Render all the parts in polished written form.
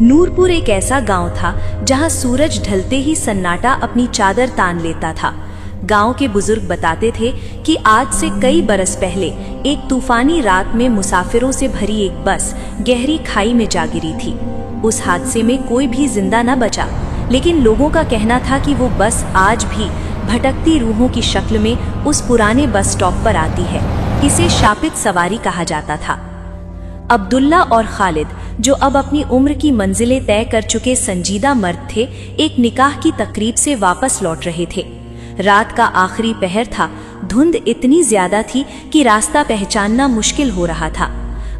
नूरपुर एक ऐसा गांव था जहां सूरज ढलते ही सन्नाटा अपनी चादर तान लेता था। गांव के बुजुर्ग बताते थे कि आज से कई बरस पहले एक तूफानी रात में मुसाफिरों से भरी एक बस गहरी खाई में जा गिरी थी। उस हादसे में कोई भी जिंदा न बचा, लेकिन लोगों का कहना था कि वो बस आज भी भटकती रूहों की शक्ल में उस पुराने बस स्टॉप पर आती है। इसे शापित सवारी कहा जाता था। अब्दुल्ला और खालिद, जो अब अपनी उम्र की मंजिलें तय कर चुके संजीदा मर्द थे, एक निकाह की तकरीब से वापस लौट रहे थे। रात का आखिरी पहर था। धुंध इतनी ज्यादा थी कि रास्ता पहचानना मुश्किल हो रहा था।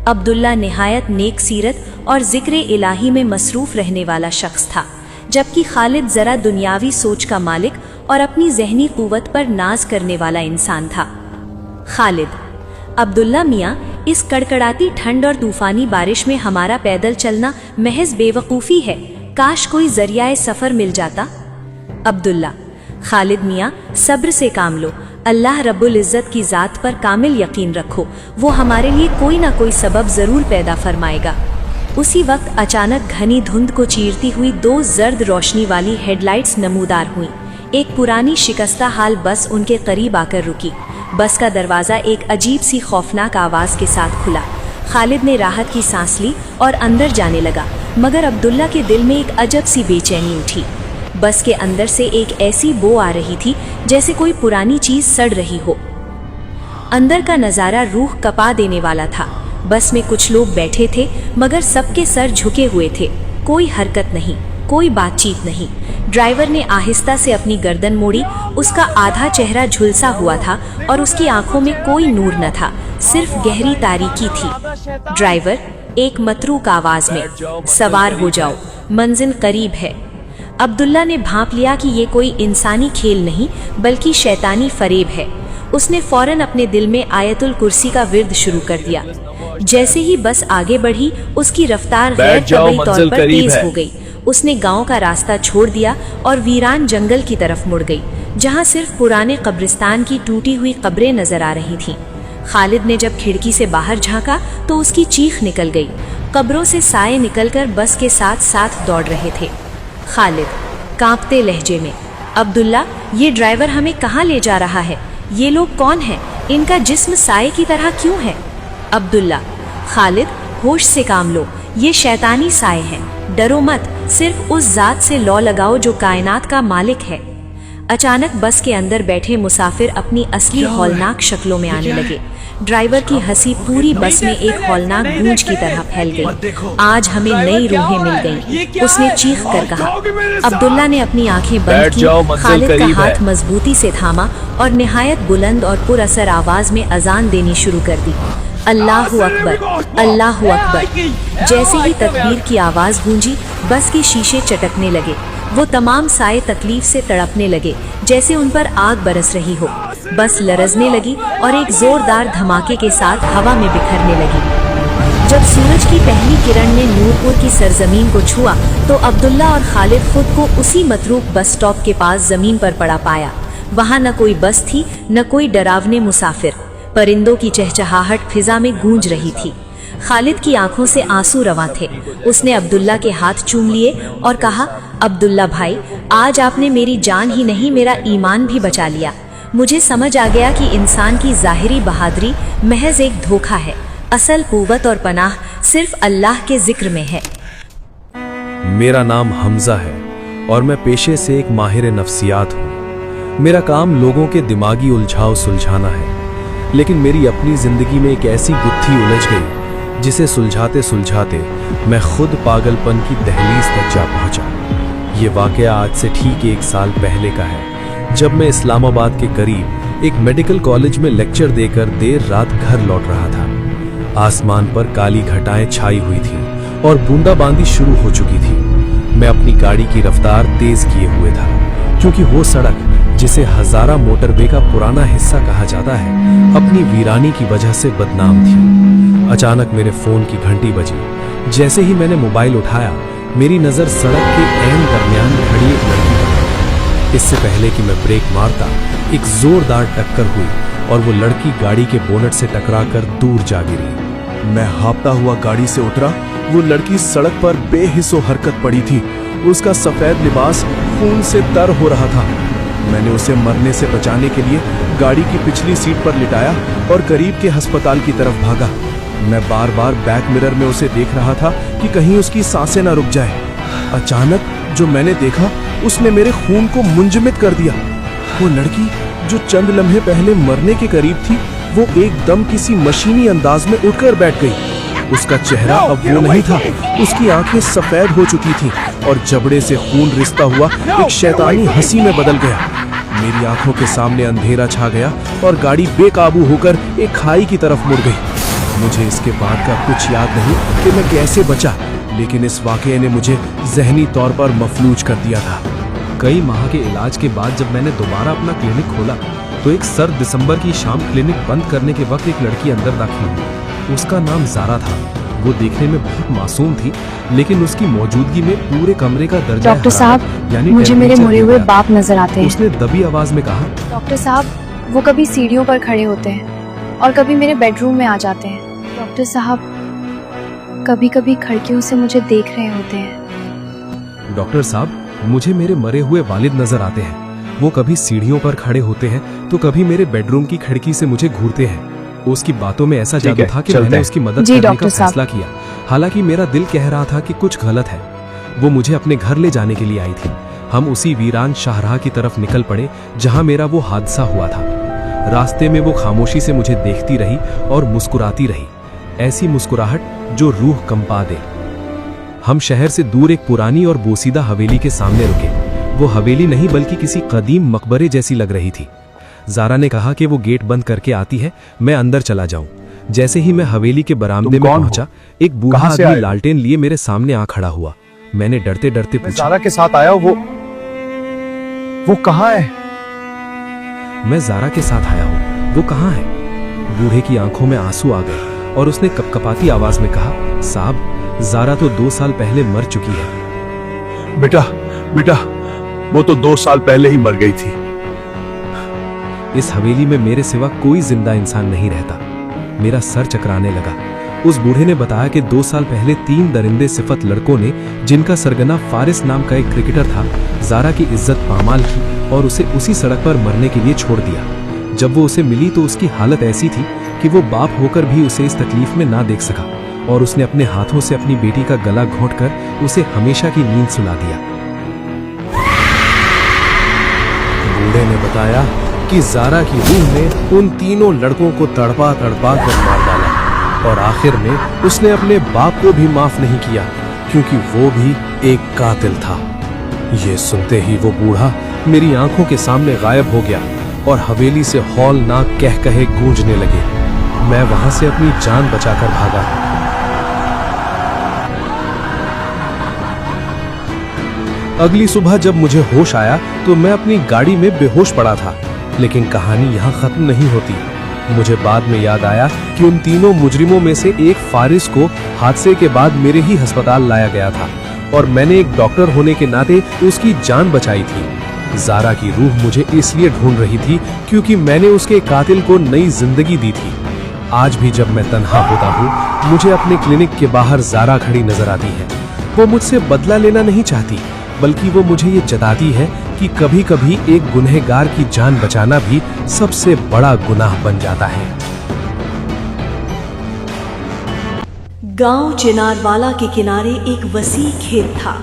अब्दुल्ला निहायत नेक सीरत और जिक्र इलाही में मसरूफ रहने वाला शख्स था, जबकि खालिद जरा दुनियावी सोच का मालिक और अपनी जहनी कुव्वत पर नाज करने वाला इंसान था। खालिद: अब्दुल्ला मियाँ, इस कड़कड़ाती ठंड और तूफानी बारिश में हमारा पैदल चलना महज बेवकूफ़ी है। काश कोई जरियाए सफ़र मिल जाता। अब्दुल्ला: खालिद मियाँ, सब्र से काम लो। अल्लाह रब्बुल इज़्ज़त की ज़ात पर कामिल यकीन रखो, वो हमारे लिए कोई ना कोई सबब ज़रूर पैदा फरमाएगा। उसी वक्त अचानक घनी धुंध को चीरती हुई दो जर्द रोशनी वाली हेडलाइट्स नमूदार हुईं। एक पुरानी शिकस्ता हाल बस उनके करीब आकर रुकी। बस का दरवाज़ा एक अजीब सी खौफनाक आवाज़ के साथ खुला। खालिद ने राहत की सांस ली और अंदर जाने लगा, मगर अब्दुल्ला के दिल में एक अजब सी बेचैनी उठी। बस के अंदर से एक ऐसी बो आ रही थी जैसे कोई पुरानी चीज़ सड़ रही हो। अंदर का नज़ारा रूह कपा देने वाला था। बस में कुछ लोग बैठे थे, मगर सबके सर झुके हुए थे। कोई हरकत नहीं, कोई बातचीत नहीं। ड्राइवर ने आहिस्ता से अपनी गर्दन मोड़ी। उसका आधा चेहरा झुलसा हुआ था और उसकी आंखों में कोई नूर न था, सिर्फ गहरी तारीकी थी। ड्राइवर, एक मतरूक आवाज में, सवार हो जाओ, मंजिल करीब है। अब्दुल्ला ने भांप लिया कि ये कोई इंसानी खेल नहीं बल्कि शैतानी फरेब है। उसने फौरन अपने दिल में आयतुल कुर्सी का विर्द शुरू कर दिया। जैसे ही बस आगे बढ़ी, उसकी रफ्तार गैर तबई तौर पर तेज हो गई। उसने गांव का रास्ता छोड़ दिया और वीरान जंगल की तरफ मुड़ गई, जहां सिर्फ पुराने कब्रिस्तान की टूटी हुई कब्रें नजर आ रही थीं। खालिद ने जब खिड़की से बाहर झांका तो उसकी चीख निकल गई। कब्रों से साए निकलकर बस के साथ साथ दौड़ रहे थे। खालिद कांपते लहजे में: अब्दुल्ला, ये ड्राइवर हमें कहाँ ले जा रहा है? ये लोग कौन हैं? इनका जिस्म साए की तरह क्यों है? अब्दुल्ला: खालिद, होश से काम लो, ये शैतानी साए हैं। डरो मत, सिर्फ उस जात से लौ लगाओ जो कायनात का मालिक है। अचानक बस के अंदर बैठे मुसाफिर अपनी असली हौलनाक शक्लों में आने लगे। ड्राइवर की हंसी पूरी बस में एक हौलनाक गूंज की तरह फैल गई। आज हमें नई रूहें मिल गईं, उसने चीख कर कहा। अब्दुल्ला ने अपनी आंखें बंद की, खालिद का हाथ मजबूती से थामा और निहायत बुलंद और पुरअसर आवाज में अजान देनी शुरू कर दी। अल्लाहु अकबर, अल्लाहु अकबर। जैसे ही तकबीर की आवाज गूंजी, बस के शीशे चटकने लगे। वो तमाम साए तकलीफ से तड़पने लगे, जैसे उन पर आग बरस रही हो। बस लरजने लगी और एक जोरदार धमाके के साथ हवा में बिखरने लगी। जब सूरज की पहली किरण ने नूरपुर की सरजमीन को छुआ तो अब्दुल्ला और खालिद खुद को उसी मतरूक बस स्टॉप के पास जमीन पर पड़ा पाया। वहां न कोई बस थी, न कोई डरावने मुसाफिर। परिंदों की चहचहाहट फिजा में गूंज रही थी। खालिद की आंखों से आंसू रवां थे। उसने अब्दुल्ला के हाथ चूम लिए और कहा, अब्दुल्ला भाई, आज आपने मेरी जान ही नहीं, मेरा ईमान भी बचा लिया। मुझे समझ आ गया कि इंसान की जाहिरी बहादुरी महज एक धोखा है। असल कुव्वत और पनाह सिर्फ अल्लाह के जिक्र में है। मेरा नाम हमजा है और मैं पेशे से एक माहिर नफ्सियात हूँ। मेरा काम लोगों के दिमागी उलझाव सुलझाना है, लेकिन मेरी अपनी जिंदगी में एक ऐसी गुत्थी उलझ गई जिसे सुलझाते सुलझाते मैं खुद पागलपन की दहलीज तक जा पहुंचा। ये वाकया आज से ठीक 1 साल पहले का है, जब मैं इस्लामाबाद के करीब एक मेडिकल कॉलेज में लेक्चर देकर देर रात घर लौट रहा था। आसमान पर काली घटाएं छाई हुई थीं और बूंदाबांदी शुरू हो चुकी थी। मैं अपनी गाड़ी की रफ्तार तेज किए हुए था, क्योंकि वो सड़क जिसे हजारा मोटरवे का पुराना हिस्सा कहा जाता है, अपनी वीरानी की वजह से बदनाम थी। अचानक मेरे फोन की घंटी बजी। जैसे ही मैंने मोबाइल उठाया, मेरी नजर सड़क के ऐन दरमियान खड़ी एक लड़की पर पड़ी। इससे पहले कि मैं ब्रेक मारता, एक जोरदार टक्कर हुई और वो लड़की गाड़ी के बोनट से टकराकर दूर जा गिरी। मैं हाँफता हुआ गाड़ी से उतरा। वो लड़की सड़क पर बेहिस्सो हरकत पड़ी थी। उसका सफेद लिबास खून से तर हो रहा था। मैंने उसे मरने से बचाने के लिए गाड़ी की पिछली सीट पर लिटाया और करीब के अस्पताल की तरफ भागा। मैं बार बार बैक मिरर में उसे देख रहा था कि कहीं उसकी सांसें ना रुक जाए। अचानक जो मैंने देखा उसने मेरे खून को मुंजमद कर दिया। वो लड़की जो चंद लम्हे पहले मरने के करीब थी, वो एकदम किसी मशीनी अंदाज में उठकर बैठ गई। उसका चेहरा अब वो नहीं था। उसकी आंखें सफेद हो चुकी थीं और जबड़े से खून रिसता हुआ एक शैतानी हंसी में बदल गया। मेरी आंखों के सामने अंधेरा छा गया और गाड़ी बेकाबू होकर एक खाई की तरफ मुड़ गई। मुझे इसके बाद का कुछ याद नहीं कि मैं कैसे बचा, लेकिन इस वाकये ने मुझे जहनी तौर पर मफलूज कर दिया था। कई माह के इलाज के बाद जब मैंने दोबारा अपना क्लिनिक खोला तो एक सर्द दिसंबर की शाम क्लिनिक बंद करने के वक्त एक लड़की अंदर दाखिल हुई। उसका नाम जारा था। वो देखने में बहुत मासूम थी, लेकिन उसकी मौजूदगी में पूरे कमरे का दर्जा डॉक्टर साहब, मुझे मेरे मरे हुए बाप नजर आते हैं। उसने दबी आवाज में कहा। डॉक्टर साहब, वो कभी सीढ़ियों पर खड़े होते हैं और कभी मेरे बेडरूम में आ जाते हैं। डॉक्टर साहब, कभी कभी खिड़कियों से मुझे देख रहे होते हैं। डॉक्टर साहब, मुझे मेरे मरे हुए वालिद नजर आते हैं। वो कभी सीढ़ियों पर खड़े होते हैं तो कभी मेरे बेडरूम की खिड़की से मुझे घूरते हैं। उसकी बातों में ऐसा जादू था कि मैंने उसकी मदद करने का फैसला किया। हालांकि मेरा दिल कह रहा था कि कुछ गलत है। वो मुझे अपने घर ले जाने के लिए आई थी। हम उसी वीरान शाहराह की तरफ निकल पड़े जहां मेरा वो हादसा हुआ था। रास्ते में वो खामोशी से मुझे देखती रही और मुस्कुराती रही, ऐसी मुस्कुराहट जो रूह कंपा दे। हम शहर से दूर एक पुरानी और बोसीदा हवेली के सामने रुके। वो हवेली नहीं बल्कि किसी कदीम मकबरे जैसी लग रही थी। जारा ने कहा कि वो गेट बंद करके आती है, मैं अंदर चला जाऊं। जैसे ही मैं हवेली के बरामदे में पहुंचा, एक बूढ़ा आदमी लालटेन लिए मेरे सामने आ खड़ा हुआ। मैंने डरते डरते पूछा, जारा के साथ आया? वो कहाँ है? मैं जारा के साथ आया हूँ, वो कहाँ है? बूढ़े की आंखों में आंसू आ गए और उसने कपकपाती आवाज में कहा, साहब, जारा तो 2 साल पहले मर चुकी है। बेटा, वो तो 2 साल पहले ही मर गई थी। इस हवेली में मेरे सिवा कोई जिंदा इंसान नहीं रहता। मेरा सर चकराने लगा। उस बूढ़े ने बताया कि 2 साल पहले 3 दरिंदे सिफत लड़कों ने, जिनका सरगना फारिस नाम का एक क्रिकेटर था, जारा की इज्जत पामाल की और उसे उसी सड़क पर मरने के लिए छोड़ दिया। जब वो उसे मिली तो उसकी हालत ऐसी थी कि वो बाप होकर भी उसे इस तकलीफ में ना देख सका और उसने अपने हाथों से अपनी बेटी का गला घोंटकर उसे हमेशा की नींद सुला दिया। बूढ़े ने बताया कि जारा की रूह ने उन तीनों लड़कों को तड़पा तड़पा कर मार डाला और आखिर में उसने अपने बाप को भी माफ नहीं किया, क्योंकि वो भी एक कातिल था। ये सुनते ही वो बूढ़ा मेरी आंखों के सामने गायब हो गया और हवेली से हौलनाक कह कहे गूंजने लगे। मैं वहां से अपनी जान बचाकर भागा। अगली सुबह जब मुझे होश आया तो मैं अपनी गाड़ी में बेहोश पड़ा था, लेकिन कहानी यहाँ खत्म नहीं होती। मुझे बाद में याद आया कि उन तीनों मुजरिमों में से एक फारिस को हादसे के बाद मेरे ही अस्पताल लाया गया था और मैंने एक डॉक्टर होने के नाते उसकी जान बचाई थी। जारा की रूह मुझे इसलिए ढूंढ रही थी क्योंकि मैंने उसके कातिल को नई जिंदगी दी थी। आज भी जब मैं तन्हा होता हूँ, मुझे अपने क्लिनिक के बाहर जारा खड़ी नजर आती है। वो मुझसे बदला लेना नहीं चाहती, बल्कि वो मुझे ये जताती है कि कभी कभी एक गुनहगार की जान बचाना भी सबसे बड़ा गुनाह बन जाता है। गांव चिनारवाला के किनारे एक वसी खेत था।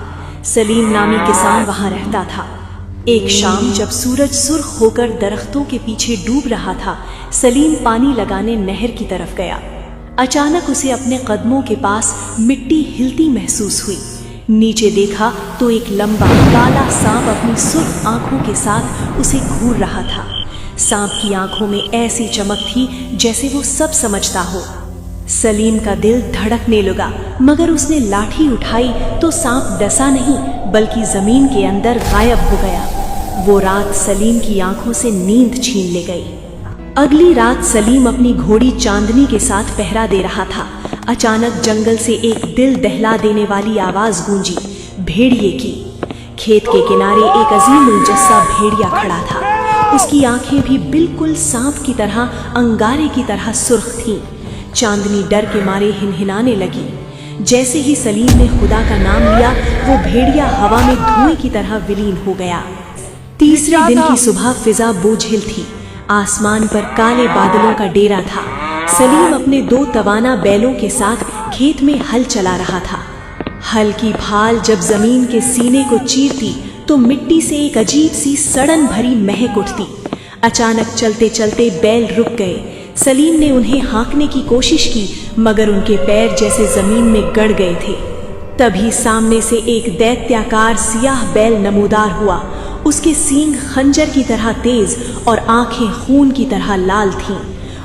सलीम नामी किसान वहां रहता था। एक शाम जब सूरज सुर्ख होकर दरख्तों के पीछे डूब रहा था, सलीम पानी लगाने नहर की तरफ गया। अचानक उसे अपने कदमों के पास मिट्टी हिलती महसूस हुई। नीचे देखा तो एक लंबा काला सांप अपनी सुर्ख आंखों के साथ उसे घूर रहा था। सांप की आंखों में ऐसी चमक थी जैसे वो सब समझता हो। सलीम का दिल धड़कने लगा, मगर उसने लाठी उठाई तो सांप डसा नहीं बल्कि जमीन के अंदर गायब हो गया। वो रात सलीम की आंखों से नींद छीन ले गई। अगली रात सलीम अपनी घोड़ी चांदनी के साथ पहरा दे रहा था। अचानक जंगल से एक दिल दहला देने वाली आवाज गूंजी, भेड़िए की। खेत के किनारे एक अजीम उलजस्सा भेड़िया खड़ा था। उसकी आंखें भी बिल्कुल सांप की तरह, अंगारे की तरह सुर्ख थीं। चांदनी डर के मारे हिनहिनाने लगी। जैसे ही सलीम ने खुदा का नाम लिया, वो भेड़िया हवा में धुएं की तरह विलीन हो गया। तीसरे दिन की सुबह फिजा बोझिल थी। आसमान पर काले बादलों का डेरा था। सलीम अपने 2 तवाना बैलों के साथ खेत में हल चला रहा था। हल की भाल जब जमीन के सीने को चीरती तो मिट्टी से एक अजीब सी सड़न भरी महक उठती। अचानक चलते चलते बैल रुक गए। सलीम ने उन्हें हाँकने की कोशिश की, मगर उनके पैर जैसे जमीन में गड़ गए थे। तभी सामने से एक दैत्याकार सियाह बैल नमूदार हुआ। उसके सींग खंजर की तरह तेज और आंखें खून की तरह लाल थीं।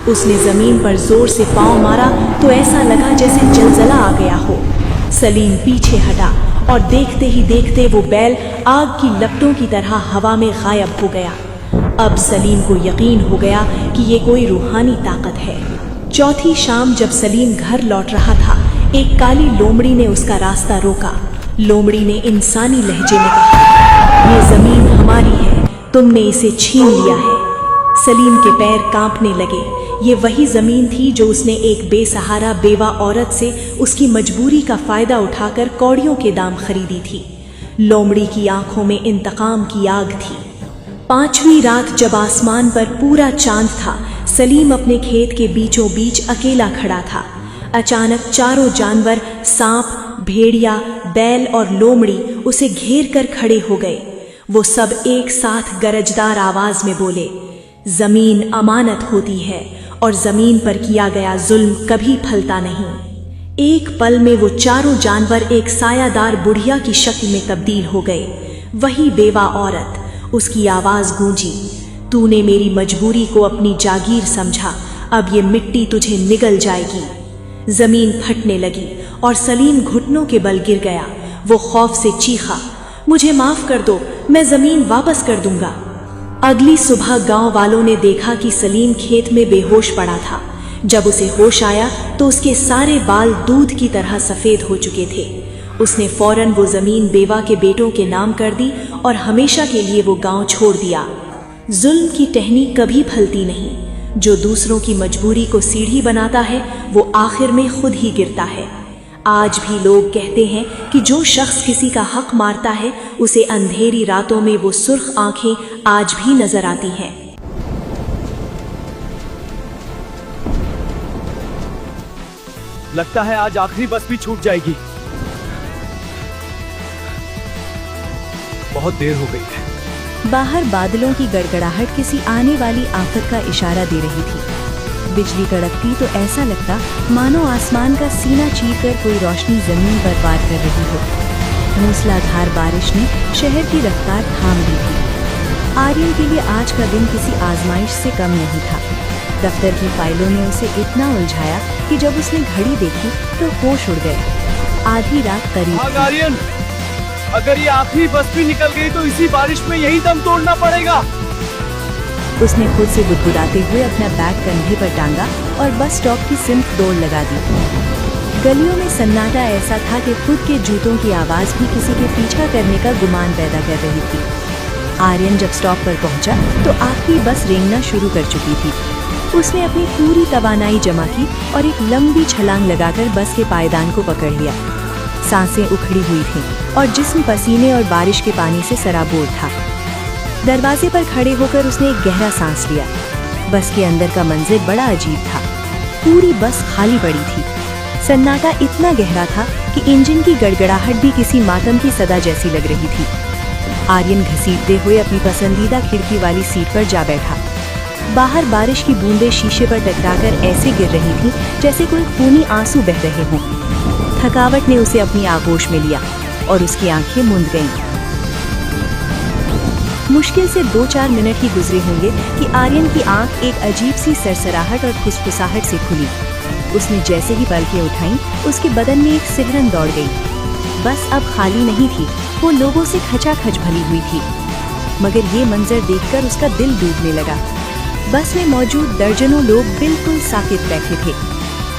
उसने जमीन पर जोर से पांव मारा तो ऐसा लगा जैसे जलजला आ गया हो। सलीम पीछे हटा और देखते ही देखते वो बैल आग की लपटों की तरह हवा में गायब हो गया। अब सलीम को यकीन हो गया कि ये कोई रूहानी ताकत है। चौथी शाम जब सलीम घर लौट रहा था, एक काली लोमड़ी ने उसका रास्ता रोका। लोमड़ी ने इंसानी लहजे में कहा, ये जमीन हमारी है, तुमने इसे छीन लिया है। सलीम के पैर कांपने लगे। ये वही जमीन थी जो उसने एक बेसहारा बेवा औरत से उसकी मजबूरी का फायदा उठाकर कौड़ियों के दाम खरीदी थी। लोमड़ी की आंखों में इंतकाम की आग थी। 5वीं रात जब आसमान पर पूरा चांद था, सलीम अपने खेत के बीचों बीच अकेला खड़ा था। अचानक चारों जानवर, सांप, भेड़िया, बैल और लोमड़ी उसे घेर कर खड़े हो गए। वो सब एक साथ गरजदार आवाज में बोले, जमीन अमानत होती है और जमीन पर किया गया जुल्म कभी फलता नहीं। एक पल में वो चारों जानवर एक सायादार बुढ़िया की शक्ल में तब्दील हो गए। वही बेवा औरत, उसकी आवाज गूंजी, तूने मेरी मजबूरी को अपनी जागीर समझा, अब ये मिट्टी तुझे निगल जाएगी। जमीन फटने लगी और सलीम घुटनों के बल गिर गया। वो खौफ से चीखा, मुझे माफ कर दो, मैं जमीन वापस कर दूंगा। अगली सुबह गांव वालों ने देखा कि सलीम खेत में बेहोश पड़ा था। जब उसे होश आया तो उसके सारे बाल दूध की तरह सफेद हो चुके थे। उसने फौरन वो जमीन बेवा के बेटों के नाम कर दी और हमेशा के लिए वो गांव छोड़ दिया। जुल्म की टहनी कभी फलती नहीं। जो दूसरों की मजबूरी को सीढ़ी बनाता है, वो आखिर में खुद ही गिरता है। आज भी लोग कहते हैं कि जो शख्स किसी का हक मारता है, उसे अंधेरी रातों में वो सुर्ख आंखें आज भी नजर आती हैं। लगता है आज आखिरी बस भी छूट जाएगी। बहुत देर हो गई है। बाहर बादलों की गड़गड़ाहट किसी आने वाली आफत का इशारा दे रही थी। बिजली कड़कती तो ऐसा लगता मानो आसमान का सीना चीरकर कोई रोशनी जमीन पर वार कर रही हो। मूसलाधार बारिश ने शहर की रफ्तार थाम दी थी। आर्यन के लिए आज का दिन किसी आजमाइश से कम नहीं था। दफ्तर की फाइलों ने उसे इतना उलझाया कि जब उसने घड़ी देखी तो होश उड़ गए। आधी रात करीब थी। आर्यन, अगर ये आखिरी बस भी निकल गई तो इसी बारिश में यही दम तोड़ना पड़ेगा। उसने खुद से बुदबुदाते हुए अपना बैग कंधे पर टांगा और बस स्टॉप की सिम्फ दौड़ लगा दी। गलियों में सन्नाटा ऐसा था कि खुद के जूतों की आवाज भी किसी के पीछा करने का गुमान पैदा कर रही थी। आर्यन जब स्टॉप पर पहुंचा तो आखिरी बस रेंगना शुरू कर चुकी थी। उसने अपनी पूरी तवानाई जमा की और एक लंबी छलांग लगाकर बस के पायदान को पकड़ लिया। सांसें उखड़ी हुई थीं और जिस्म पसीने और बारिश के पानी से सराबोर था। दरवाजे पर खड़े होकर उसने एक गहरा सांस लिया। बस के अंदर का मंजर बड़ा अजीब था। पूरी बस खाली पड़ी थी। सन्नाटा इतना गहरा था कि इंजन की गड़गड़ाहट भी किसी मातम की सदा जैसी लग रही थी। आर्यन घसीटते हुए अपनी पसंदीदा खिड़की वाली सीट पर जा बैठा। बाहर बारिश की बूंदें शीशे पर टकराकर ऐसे गिर रही थीं जैसे कोई खूनी आंसू बह रहे हों। थकावट ने उसे अपनी आगोश में लिया और उसकी आंखें मूंद गईं। मुश्किल से 2-4 मिनट ही गुजरे होंगे कि आर्यन की आंख एक अजीब सी सरसराहट और फुसफुसाहट से खुली। उसने जैसे ही पलकें उठाईं, उसके बदन में एक सिहरन दौड़ गई। बस अब खाली नहीं थी, वो लोगों से खचाखच भरी हुई थी। मगर ये मंजर देखकर उसका दिल डूबने लगा। बस में मौजूद दर्जनों लोग बिल्कुल साकित बैठे थे।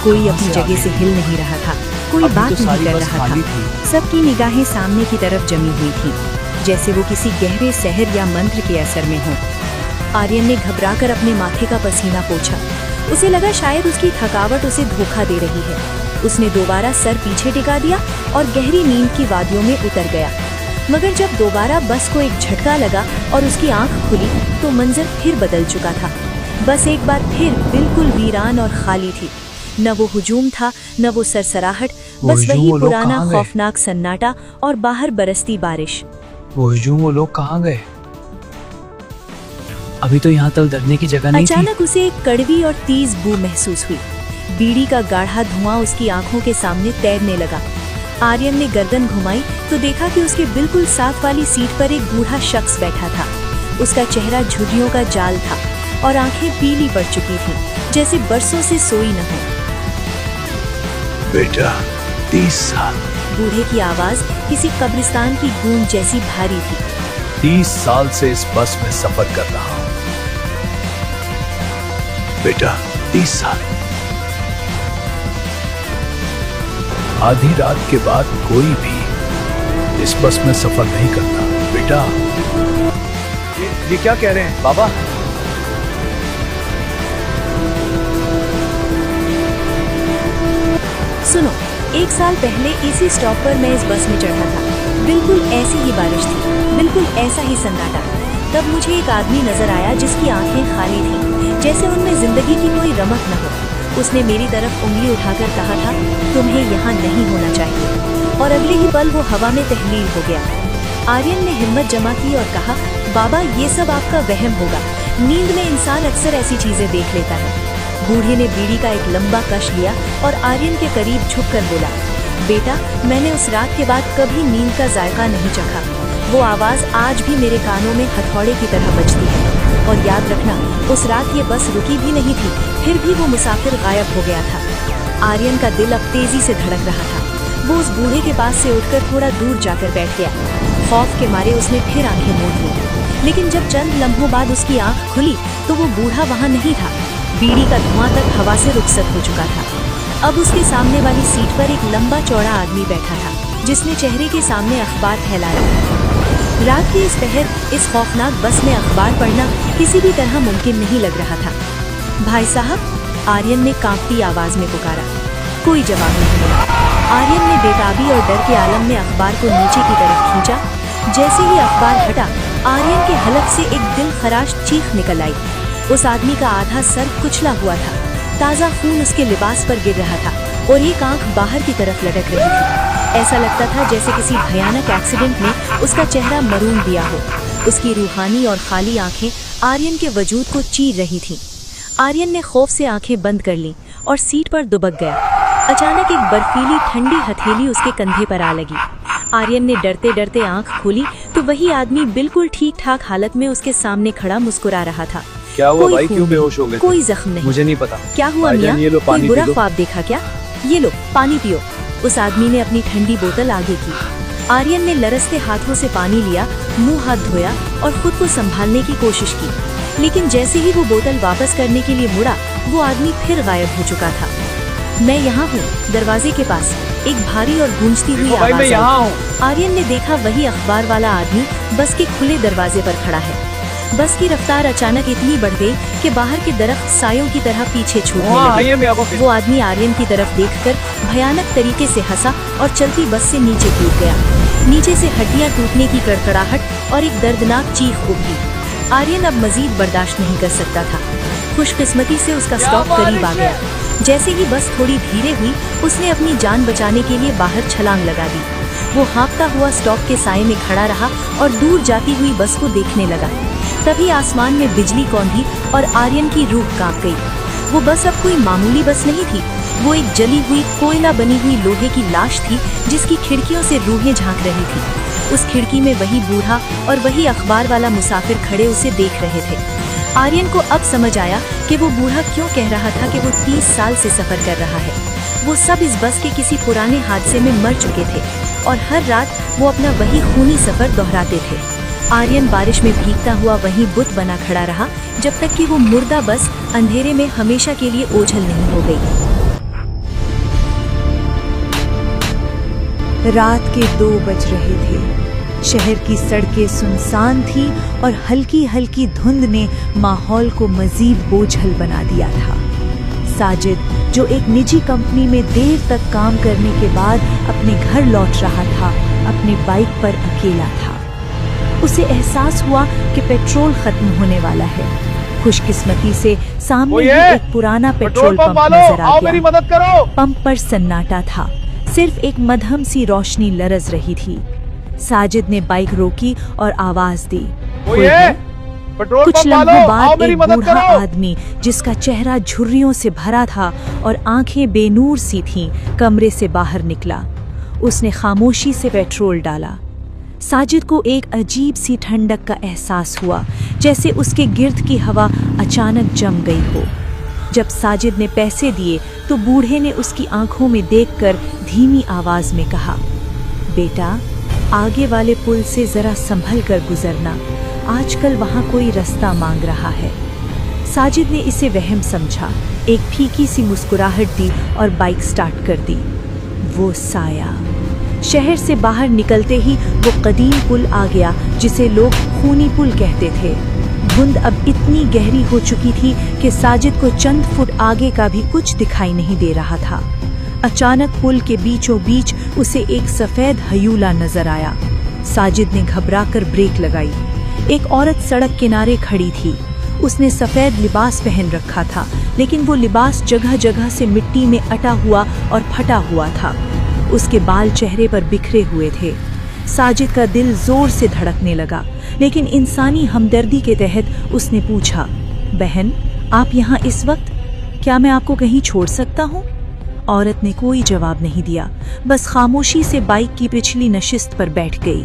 कोई अपनी जगह से हिल नहीं रहा था, कोई बात नहीं कर रहा था। सबकी निगाहें सामने की तरफ जमी हुई थी, जैसे वो किसी गहरे सहर या मंत्र के असर में हो। आर्यन ने घबराकर अपने माथे का पसीना पोंछा। उसे लगा शायद उसकी थकावट उसे धोखा दे रही है। उसने दोबारा सर पीछे टिका दिया और गहरी नींद की वादियों में उतर गया। मगर जब दोबारा बस को एक झटका लगा और उसकी आंख खुली तो मंजर फिर बदल चुका था। बस एक बार फिर बिल्कुल वीरान और खाली थी। न वो हुजूम था, न वो सरसराहट, बस वही पुराना खौफनाक सन्नाटा और बाहर बरसती बारिश। वो लोग कहाँ गए? अभी तो यहाँ तक डरने की जगह नहीं थी। अचानक उसे एक कड़वी और तेज बू महसूस हुई। बीड़ी का गाढ़ा धुआं उसकी आंखों के सामने तैरने लगा। आर्यन ने गर्दन घुमाई तो देखा कि उसके बिल्कुल साथ वाली सीट पर एक बूढ़ा शख्स बैठा था। उसका चेहरा झुर्रियों का जाल था और आंखें पीली पड़ चुकी थीं, जैसे बरसों से सोई न हो। बेटा 30 साल। बूढ़े की आवाज किसी कब्रिस्तान की गूंज जैसी भारी थी। 30 साल से इस बस में सफर कर रहा हूँ। बेटा 30 साल। आधी रात के बाद कोई भी इस बस में सफर नहीं करता। बेटा ये क्या कह रहे हैं बाबा? सुनो, 1 साल पहले इसी स्टॉप पर मैं इस बस में चढ़ा था। बिल्कुल ऐसी ही बारिश थी, बिल्कुल ऐसा ही सन्नाटा। तब मुझे एक आदमी नजर आया जिसकी आंखें खाली थीं, जैसे उनमें जिंदगी की कोई रमक न हो। उसने मेरी तरफ उंगली उठाकर कहा था, तुम्हें यहाँ नहीं होना चाहिए। और अगले ही पल वो हवा में तहलील हो गया। आर्यन ने हिम्मत जमा की और कहा, बाबा ये सब आपका वहम होगा। नींद में इंसान अक्सर ऐसी चीजें देख लेता है। बूढ़े ने बीड़ी का एक लंबा कश लिया और आर्यन के करीब झुककर बोला, बेटा मैंने उस रात के बाद कभी नींद का जायका नहीं चखा। वो आवाज आज भी मेरे कानों में हथौड़े की तरह बजती है। और याद रखना, उस रात ये बस रुकी भी नहीं थी, फिर भी वो मुसाफिर गायब हो गया था। आर्यन का दिल अब तेजी से धड़क रहा था। वो उस बूढ़े के पास से उठकर थोड़ा दूर जाकर बैठ गया। खौफ के मारे उसने फिर आंखें मूंद ली, लेकिन जब चंद लम्हों बाद उसकी आंख खुली तो वो बूढ़ा वहाँ नहीं था। बीड़ी का धुआं तक हवा से रुखसत हो चुका था। अब उसके सामने वाली सीट पर एक लंबा चौड़ा आदमी बैठा था, जिसने चेहरे के सामने अखबार फैलाया था। रात की इस पहर इस खौफनाक बस में अखबार पढ़ना किसी भी तरह मुमकिन नहीं लग रहा था। भाई साहब, आर्यन ने कांपती आवाज में पुकारा। कोई जवाब नहीं मिला। आर्यन ने बेताबी और डर के आलम में अखबार को नीचे की तरफ खींचा। जैसे ही अखबार हटा, आर्यन के हलक से एक दिल खराश चीख निकल आई। उस आदमी का आधा सर कुचला हुआ था, ताज़ा खून उसके लिबास पर गिर रहा था और एक आंख बाहर की तरफ लटक रही थी। ऐसा लगता था जैसे किसी भयानक एक्सीडेंट ने उसका चेहरा मरून दिया हो। उसकी रूहानी और खाली आंखें आर्यन के वजूद को चीर रही थीं। आर्यन ने खौफ से आंखें बंद कर लीं और सीट पर दुबक गया। अचानक एक बर्फीली ठंडी हथेली उसके कंधे पर आ लगी। आर्यन ने डरते डरते आंख खोली तो वही आदमी बिल्कुल ठीक ठाक हालत में उसके सामने खड़ा मुस्कुरा रहा था। क्या हुआ भाई, क्यों बेहोश हो गए? कोई जख्म नहीं। मुझे नहीं पता। क्या हुआ मियां? ये लो कोई पानी बुरा पी लो। ख्वाब देखा क्या? ये लो पानी पियो। उस आदमी ने अपनी ठंडी बोतल आगे की। आर्यन ने लरसते हाथों से पानी लिया, मुंह हाथ धोया और खुद को संभालने की कोशिश की। लेकिन जैसे ही वो बोतल वापस करने के लिए मुड़ा, वो आदमी फिर गायब हो चुका था। मैं यहाँ हूँ, दरवाजे के पास। एक भारी और गूंजती हुई भाई, मैं आवाज यहाँ आई। हूँ। आर्यन ने देखा वही अखबार वाला आदमी बस के खुले दरवाजे पर खड़ा है। बस की रफ्तार अचानक इतनी बढ़ गई कि बाहर के दरख्त सायों की तरह पीछे छूटने लगे। वो आदमी आर्यन की तरफ देखकर भयानक तरीके से हंसा और चलती बस से नीचे कूद गया। नीचे से हड्डियां टूटने की कड़कड़ाहट और एक दर्दनाक चीख उठी। आर्यन अब मजीद बर्दाश्त नहीं कर सकता था। खुशकिस्मती से उसका स्टॉप करीब आ गया। जैसे ही बस थोड़ी धीरे हुई, उसने अपनी जान बचाने के लिए बाहर छलांग लगा दी। वो हाँफता हुआ स्टॉप के साए में खड़ा रहा और दूर जाती हुई बस को देखने लगा। तभी आसमान में बिजली कौंधी और आर्यन की रूह कांप गई। वो बस अब कोई मामूली बस नहीं थी, वो एक जली हुई कोयला बनी हुई लोहे की लाश थी जिसकी खिड़कियों से रूहें झांक रही थी। उस खिड़की में वही बूढ़ा और वही अखबार वाला मुसाफिर खड़े उसे देख रहे थे। आर्यन को अब समझ आया कि वो बूढ़ा क्यों कह रहा था कि वो 30 साल से सफर कर रहा है। वो सब इस बस के किसी पुराने हादसे में मर चुके थे और हर रात वो अपना वही खूनी सफर दोहराते थे। आर्यन बारिश में भीगता हुआ वहीं बुत बना खड़ा रहा जब तक कि वो मुर्दा बस अंधेरे में हमेशा के लिए ओझल नहीं हो गई। रात के 2 बज रहे थे। शहर की सड़कें सुनसान थी और हल्की हल्की धुंध ने माहौल को मजीद बोझल बना दिया था। साजिद, जो एक निजी कंपनी में देर तक काम करने के बाद अपने घर लौट रहा था, अपने बाइक पर अकेला था। उसे एहसास हुआ कि पेट्रोल खत्म होने वाला है। खुशकिस्मती से सामने ही एक पुराना पेट्रोल पंप नजर आ मेरी गया। मदद करो। पंप पर सन्नाटा था, सिर्फ एक मध्यम सी रोशनी लरज रही थी। साजिद ने बाइक रोकी और आवाज दी, कोई है? पेट्रोल कुछ पंप लम्हों वालों, आओ बाद मेरी एक मदद बूढ़ा करो। आदमी, जिसका चेहरा झुर्रियों से भरा था और आंखें बेनूर सी थीं, कमरे से बाहर निकला। उसने खामोशी से पेट्रोल डाला। साजिद को एक अजीब सी ठंडक का एहसास हुआ, जैसे उसके गिर्द की हवा अचानक जम गई हो। जब साजिद ने पैसे दिए तो बूढ़े ने उसकी आंखों में देखकर धीमी आवाज में कहा, बेटा, आगे वाले पुल से जरा संभल कर गुजरना, आजकल वहां कोई रास्ता मांग रहा है। साजिद ने इसे वहम समझा, एक फीकी सी मुस्कुराहट दी और बाइक स्टार्ट कर दी। वो साया। शहर से बाहर निकलते ही वो कदीम पुल आ गया, जिसे लोग खूनी पुल कहते थे। धुंध अब इतनी गहरी हो चुकी थी कि साजिद को चंद फुट आगे का भी कुछ दिखाई नहीं दे रहा था। अचानक पुल के बीचों बीच उसे एक सफेद हयूला नजर आया। साजिद ने घबराकर ब्रेक लगाई। एक औरत सड़क किनारे खड़ी थी। उसने सफेद लिबास पहन रखा था, लेकिन वो लिबास जगह जगह से मिट्टी में अटा हुआ और फटा हुआ था। उसके बाल चेहरे पर बिखरे हुए थे। साजिद का दिल जोर से धड़कने लगा, लेकिन इंसानी हमदर्दी के तहत उसने पूछा, बहन, आप यहाँ इस वक्त? क्या मैं आपको कहीं छोड़ सकता हूँ? औरत ने कोई जवाब नहीं दिया, बस खामोशी से बाइक की पिछली नशिस्त पर बैठ गई।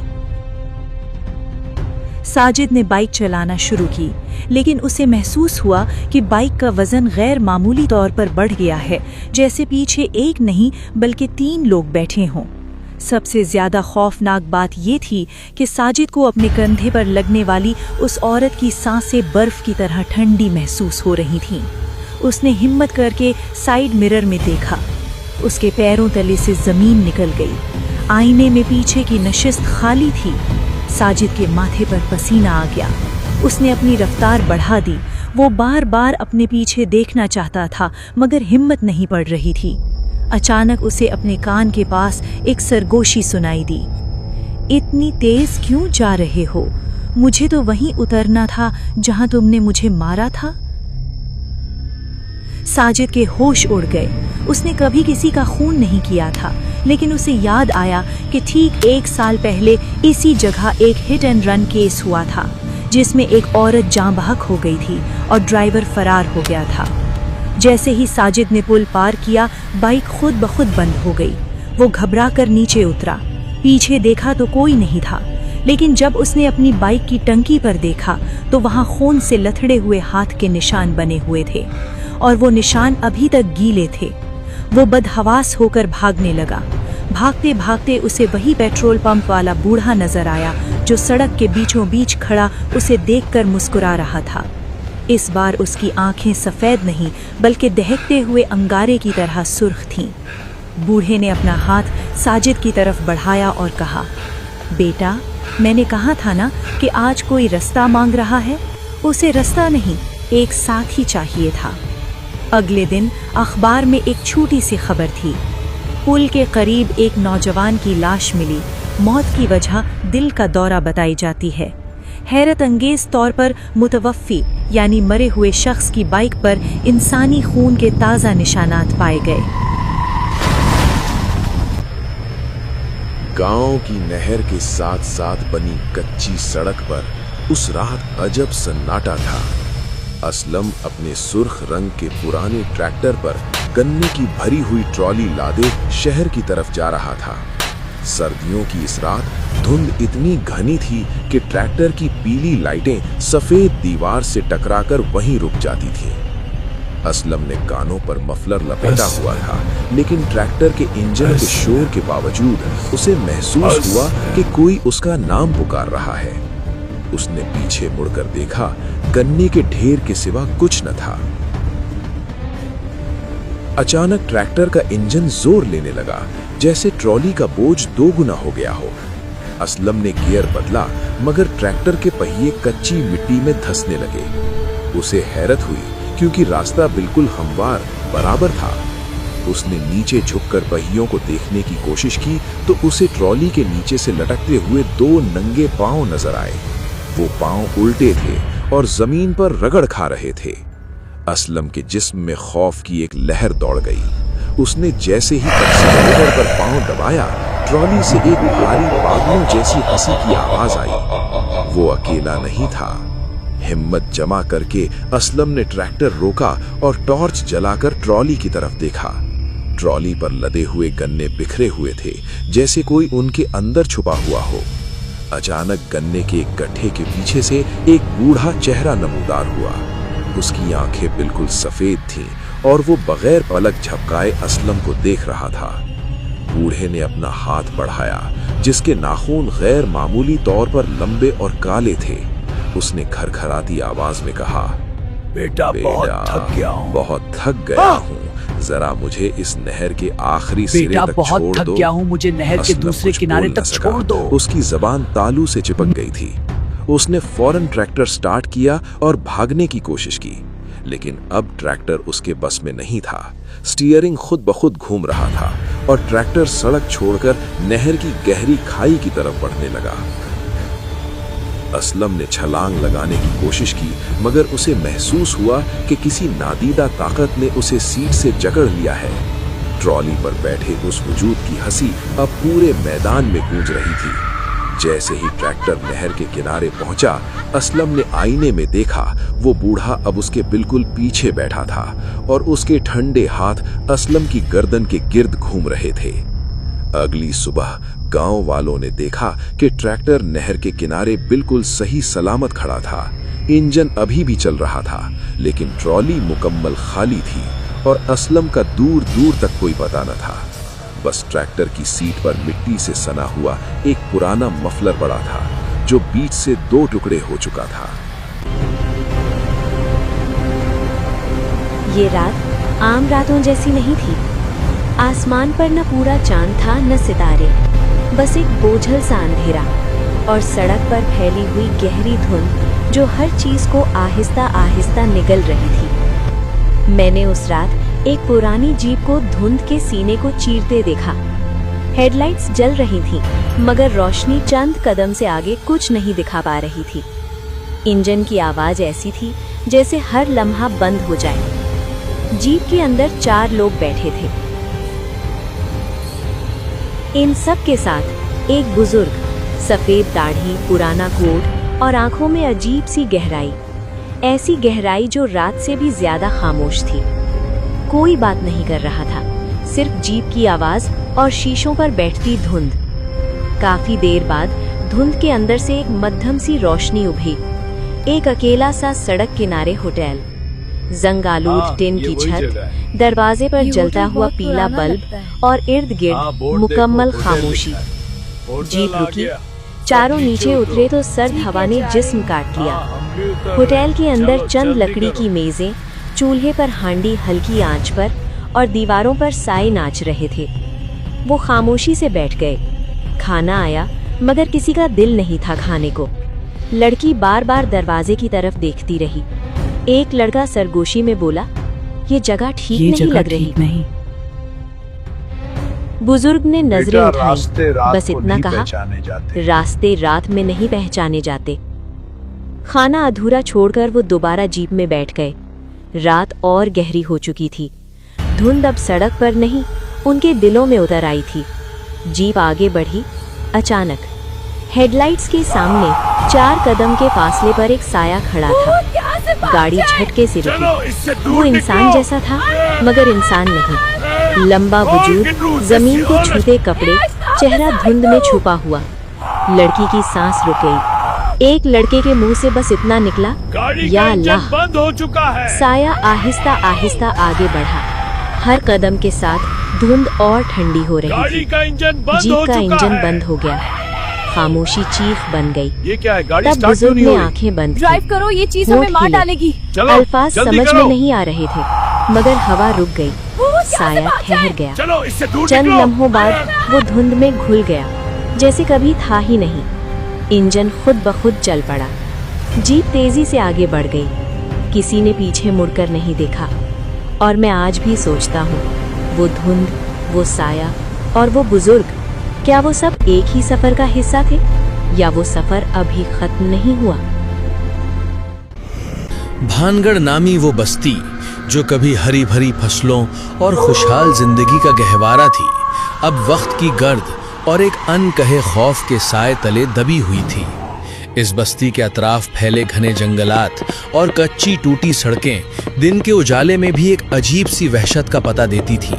साजिद ने बाइक चलाना शुरू की, लेकिन उसे महसूस हुआ कि बाइक का वजन गैर मामूली तौर पर बढ़ गया है, जैसे पीछे एक नहीं बल्कि 3 लोग बैठे हों। सबसे ज्यादा खौफनाक बात ये थी कि साजिद को अपने कंधे पर लगने वाली उस औरत की सांसें बर्फ की तरह ठंडी महसूस हो रही थीं। उसने हिम्मत करके साइड मिरर में देखा। उसके पैरों तले से जमीन निकल गई। आईने में पीछे की नशिस्त खाली थी। साजिद के माथे पर पसीना आ गया। उसने अपनी रफ्तार बढ़ा दी। वो बार बार अपने पीछे देखना चाहता था, मगर हिम्मत नहीं पड़ रही थी। अचानक उसे अपने कान के पास एक सरगोशी सुनाई दी। इतनी तेज क्यों जा रहे हो? मुझे तो वहीं उतरना था जहां तुमने मुझे मारा था। साजिद के होश उड़ गए। उसने कभी किसी का खून नहीं किया था, लेकिन उसे याद आया कि ठीक 1 साल पहले इसी जगह एक हिट एंड रन केस हुआ था, जिसमें एक औरत जाँ बहक हो गई थी और ड्राइवर फरार हो गया था। जैसे ही साजिद ने पुल पार किया, बाइक खुद ब खुद बंद हो गई। वो घबराकर नीचे उतरा। पीछे देखा तो कोई नहीं था, लेकिन जब उसने अपनी बाइक की टंकी पर देखा तो वहां खून से लथड़े हुए हाथ के निशान बने हुए थे, और वो निशान अभी तक गीले थे। वो बदहवास होकर भागने लगा। भागते भागते उसे वही पेट्रोल पंप वाला बूढ़ा नजर आया, जो सड़क के बीचों बीच खड़ा उसे देखकर मुस्कुरा रहा था। इस बार उसकी आंखें सफेद नहीं बल्कि दहकते हुए अंगारे की तरह सुर्ख थीं। बूढ़े ने अपना हाथ साजिद की तरफ बढ़ाया और कहा, बेटा, मैंने कहा था ना कि आज कोई रास्ता मांग रहा है। उसे रास्ता नहीं, एक साथी चाहिए था। अगले दिन अखबार में एक छोटी सी खबर थी। पुल के करीब एक नौजवान की लाश मिली। मौत की वजह दिल का दौरा बताई जाती है। हैरत अंगेज तौर पर मुतवफ़्फ़ी यानी मरे हुए शख्स की बाइक पर इंसानी खून के ताज़ा निशानात पाए गए। गांव की नहर के साथ साथ बनी कच्ची सड़क पर उस रात अजब सन्नाटा था। असलम अपने सुर्ख रंग के पुराने ट्रैक्टर पर गन्ने की भरी हुई ट्रॉली लादे शहर की तरफ जा रहा था। सर्दियों की इस रात धुंध इतनी घनी थी कि ट्रैक्टर की पीली लाइटें सफेद दीवार से टकराकर वहीं रुक जाती थीं। असलम ने कानों पर मफलर लपेटा हुआ था, लेकिन ट्रैक्टर के इंजन के शोर के बावजूद उसे महसूस हुआ कि कोई उसका नाम पुकार रहा है। उसने पीछे मुड़कर देखा, गन्ने के ढेर के सिवा कुछ न था। अचानक ट्रैक्टर का इंजन जोर लेने लगा, जैसे ट्रॉली का बोझ 2 गुना हो गया हो। असलम ने गियर बदला, मगर ट्रैक्टर के पहिए कच्ची मिट्टी में धंसने लगे। उसे हैरत हुई क्योंकि रास्ता बिल्कुल हमवार बराबर था। उसने नीचे झुककर पहियों को देखने की कोशिश की तो उसे ट्रॉली के नीचे से लटकते हुए 2 नंगे पांव नजर आए। वो पांव उल्टे थे और जमीन पर रगड़ खा रहे थे। असलम के जिस्म में खौफ की एक लहर दौड़ गई। उसने जैसे ही एक्सीलरेटर पर पांव दबाया, ट्रॉली से एक भारी बादलों जैसी हंसी की आवाज आई। वो अकेला नहीं था। हिम्मत जमा करके असलम ने ट्रैक्टर रोका और टॉर्च जलाकर ट्रॉली की तरफ देखा। ट्रॉली पर लदे हुए गन्ने बिखरे हुए थे, जैसे कोई उनके अंदर छुपा हुआ हो। अचानक गन्ने के एक गड्ढे के पीछे से एक बूढ़ा चेहरा नमूदार हुआ। उसकी आंखें बिल्कुल सफेद थीं और वो बगैर पलक झपकाए असलम को देख रहा था। बूढ़े ने अपना हाथ बढ़ाया, जिसके नाखून गैर मामूली तौर पर लंबे और काले थे। उसने खरखराती आवाज में कहा, बेटा बहुत थक गया हूँ। बहुत थक गया हूँ, जरा मुझे इस नहर के आखिरी सिरे बेटा तक बहुत छोड़ थक दो। गया हूँ, मुझे नहर के असलम दूसरे कुछ किनारे बोल न तक सका। छोड़ दो। उसकी जबान तालू से चिपक गई थी। उसने फौरन ट्रैक्टर स्टार्ट किया और भागने की कोशिश की, लेकिन अब ट्रैक्टर उसके बस में नहीं था। स्टीयरिंग खुद ब खुद घूम रहा था और ट्रैक्टर सड़क छोड़कर नहर की गहरी खाई की तरफ बढ़ने लगा। असलम ने छलांग लगाने की कोशिश की, मगर उसे महसूस हुआ कि किसी नादीदा ताकत ने उसे सीट से जकड़ लिया है। ट्रॉली पर बैठे उस वजूद की हंसी अब पूरे मैदान में गूंज रही थी। जैसे ही ट्रैक्टर नहर के किनारे पहुंचा, असलम ने आईने में देखा। वो बूढ़ा अब उसके बिल्कुल पीछे बैठा था और उसके ठंडे हाथ असलम की गर्दन के गिर्द घूम रहे थे। अगली सुबह गांव वालों ने देखा कि ट्रैक्टर नहर के किनारे बिल्कुल सही सलामत खड़ा था। इंजन अभी भी चल रहा था, लेकिन ट्रॉली मुकम्मल खाली थी और असलम का दूर दूर तक कोई पता न था। बस ट्रैक्टर की सीट पर मिट्टी से सना हुआ एक पुराना मफलर पड़ा था, जो बीच से 2 टुकड़े हो चुका था। ये रात आम रातों जैसी नहीं थी। आसमान पर न पूरा चांद था न सितारे, बस एक बोझल सा अंधेरा और सड़क पर फैली हुई गहरी धुंध जो हर चीज को आहिस्ता आहिस्ता निगल रही थी। मैंने उस रात एक पुरानी जीप को धुंध के सीने को चीरते देखा। हेडलाइट्स जल रही थीं, मगर रोशनी चंद कदम से आगे कुछ नहीं दिखा पा रही थी। इंजन की आवाज ऐसी थी जैसे हर लम्हा बंद हो जाए। जीप के अंदर 4 लोग बैठे थे। इन सब के साथ एक बुजुर्ग, सफेद दाढ़ी, पुराना कोट और आंखों में अजीब सी गहराई, ऐसी गहराई जो रात से भी ज्यादा खामोश थी। कोई बात नहीं कर रहा था, सिर्फ जीप की आवाज और शीशों पर बैठती धुंध। काफी देर बाद धुंध के अंदर से एक मध्यम सी रोशनी उभरी। एक अकेला सा सड़क किनारे होटल, जंगालूद टिन की छत, दरवाजे पर जलता हुआ पीला बल्ब और इर्द गिर्द मुकम्मल खामोशी। जीप रुकी, चारों नीचे उतरे तो सर्द हवा ने जिस्म काट लिया। होटल के अंदर चंद लकड़ी की मेजें, चूल्हे पर हांडी हल्की आंच पर और दीवारों पर साए नाच रहे थे। वो खामोशी से बैठ गए। खाना आया, मगर किसी का दिल नहीं था खाने को। लड़की बार बार दरवाजे की तरफ देखती रही। एक लड़का सरगोशी में बोला, ये जगह ठीक नहीं लग रही। बुजुर्ग ने नजरें उठाई, बस इतना कहा, रास्ते रात में नहीं पहचाने जाते। खाना अधूरा छोड़कर वो दोबारा जीप में बैठ गए। रात और गहरी हो चुकी थी। धुंध अब सड़क पर नहीं, उनके दिलों में उतर आई थी। जीप आगे बढ़ी। अचानक हेडलाइट्स के सामने 4 कदम के फासले पर एक साया खड़ा था। गाड़ी झटके से रुकी। वो इंसान जैसा था, मगर इंसान नहीं। लंबा वजूद, जमीन को छूते कपड़े, चेहरा धुंध में छुपा हुआ। लड़की की सांस रुक गई। एक लड़के के मुंह से बस इतना निकला, या अल्लाह। बंद हो चुका है। साया आहिस्ता आहिस्ता आगे बढ़ा। हर कदम के साथ धुंध और ठंडी हो रही थी। जीप का इंजन बंद हो गया। खामोशी चीख बन गई। ये क्या है? गाड़ी तब स्टार्ट क्यों बुजुर्ग नहीं ने हो रही? आंखें बंद ड्राइव की। करो, ये चीज हमें होंठ मार हिले। डालेगी। चलो, अल्फाज जल्दी समझ करो। में नहीं आ रहे थे, मगर हवा रुक गई। साया ठहर गया। चलो इससे दूर चंद निकलो। लम्हों बाद वो धुंध में घुल गया, जैसे कभी था ही नहीं। इंजन खुद ब खुद चल पड़ा। जीप तेजी से आगे बढ़ गई। किसी ने पीछे मुड़कर नहीं देखा। और मैं आज भी सोचता हूँ, वो धुंध, वो साया और वो बुजुर्ग, क्या वो सब एक ही सफर का हिस्सा थे या वो सफर अभी खत्म नहीं हुआ? भानगढ़ नामी वो बस्ती जो कभी हरी भरी फसलों और खुशहाल जिंदगी का गहवारा थी, अब वक्त की गर्द और एक अनकहे खौफ के साए तले दबी हुई थी। इस बस्ती के अतराफ फैले घने जंगलात और कच्ची टूटी सड़कें दिन के उजाले में भी एक अजीब सी वहशत का पता देती थी।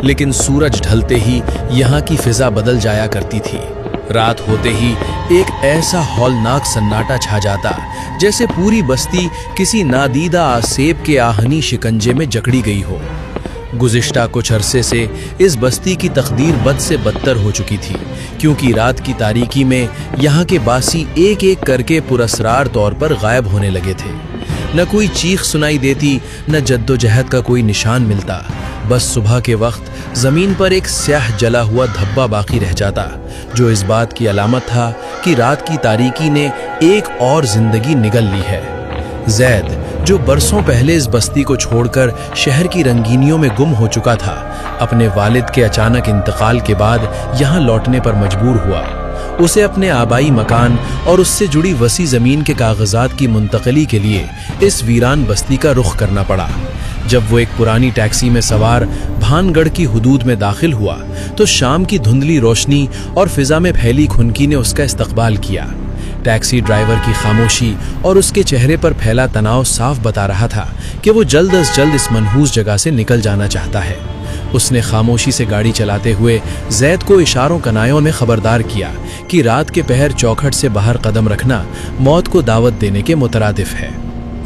लेकिन सूरज ढलते ही यहाँ की फिजा बदल जाया करती थी। रात होते ही एक ऐसा हौलनाक सन्नाटा छा जाता जैसे पूरी बस्ती किसी नादीदा आसेब के आहनी शिकंजे में जकड़ी गई हो। गुज़िश्ता कुछ अरसे से इस बस्ती की तकदीर बद से बदतर हो चुकी थी, क्योंकि रात की तारीकी में यहाँ के बासी एक एक करके पुरस्रार तौर पर गायब होने लगे थे। न कोई चीख सुनाई देती, न जद्दोजहद का कोई निशान मिलता। बस सुबह के वक्त जमीन पर एक स्याह जला हुआ धब्बा बाकी रह जाता, जो इस बात की अलामत था कि रात की तारीकी ने एक और जिंदगी निगल ली है। जैद, जो बरसों पहले इस बस्ती को छोड़कर शहर की रंगीनियों में गुम हो चुका था, अपने वालिद के अचानक इंतकाल के बाद यहाँ लौटने पर मजबूर हुआ। उसे अपने आबाई मकान और उससे जुड़ी वसी जमीन के कागजात की मुंतकली के लिए इस वीरान बस्ती का रुख करना पड़ा। जब वो एक पुरानी टैक्सी में सवार भानगढ़ की हुदूद में दाखिल हुआ तो शाम की धुंधली रोशनी और फिजा में फैली खुनकी ने उसका इस्तकबाल किया। टैक्सी ड्राइवर की खामोशी और उसके चेहरे पर फैला तनाव साफ बता रहा था कि वो जल्द अज जल्द इस मनहूस जगह से निकल जाना चाहता है। उसने खामोशी से गाड़ी चलाते हुए जैद को इशारों कनायों में खबरदार किया कि रात के पहर चौखट से बाहर कदम रखना मौत को दावत देने के मुतरादिफ है।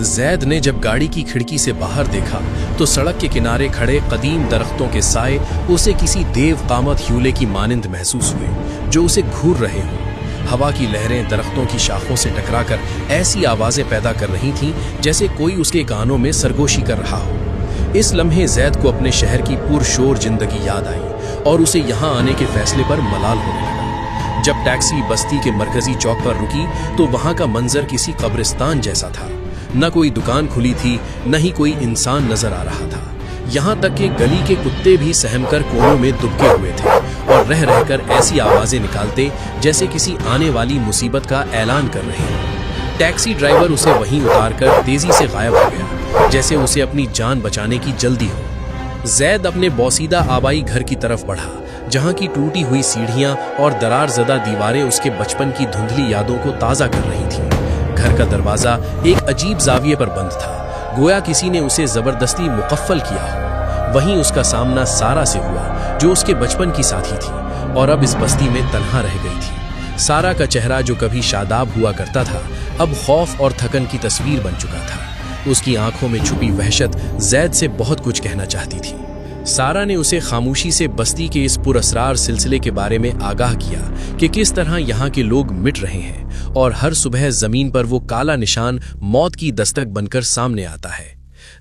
जैद ने जब गाड़ी की खिड़की से बाहर देखा तो सड़क के किनारे खड़े कदीम दरख्तों के साए उसे किसी देव कामत ह्यूले की मानिंद महसूस हुए, जो उसे घूर रहे हों। हवा की लहरें दरख्तों की शाखों से टकराकर ऐसी आवाजें पैदा कर रही थीं जैसे कोई उसके कानों में सरगोशी कर रहा हो। इस लम्हे जैद को अपने शहर की पुरशोर जिंदगी याद आई और उसे यहाँ आने के फैसले पर मलाल होने लगा। जब टैक्सी बस्ती के मरकजी चौक पर रुकी तो वहाँ का मंजर किसी कब्रिस्तान जैसा था। न कोई दुकान खुली थी, न ही कोई इंसान नजर आ रहा था। यहाँ तक कि गली के कुत्ते भी सहमकर कोनों में दुबके हुए थे और रह रहकर ऐसी आवाजें निकालते जैसे किसी आने वाली मुसीबत का ऐलान कर रहे हैं। टैक्सी ड्राइवर उसे वहीं उतारकर तेजी से गायब हो गया, जैसे उसे अपनी जान बचाने की जल्दी हो। जैद अपने बोसीदा आबाई घर की तरफ बढ़ा, जहाँ की टूटी हुई सीढ़ियाँ और दरारज़दा दीवारें उसके बचपन की धुंधली यादों को ताज़ा कर रही थीं। घर का दरवाज़ा एक अजीब जाविये पर बंद था, गोया किसी ने उसे जबरदस्ती मुकफ्फल किया हो। वहीं उसका सामना सारा से हुआ, जो उसके बचपन की साथी थी और अब इस बस्ती में तन्हा रह गई थी। सारा का चेहरा, जो कभी शादाब हुआ करता था, अब खौफ और थकन की तस्वीर बन चुका था। उसकी आंखों में छुपी वहशत जैद से बहुत कुछ कहना चाहती थी। सारा ने उसे खामोशी से बस्ती के इस पुरअसरार सिलसिले के बारे में आगाह किया कि किस तरह यहाँ के लोग मिट रहे हैं और हर सुबह जमीन पर वो काला निशान मौत की दस्तक बनकर सामने आता है।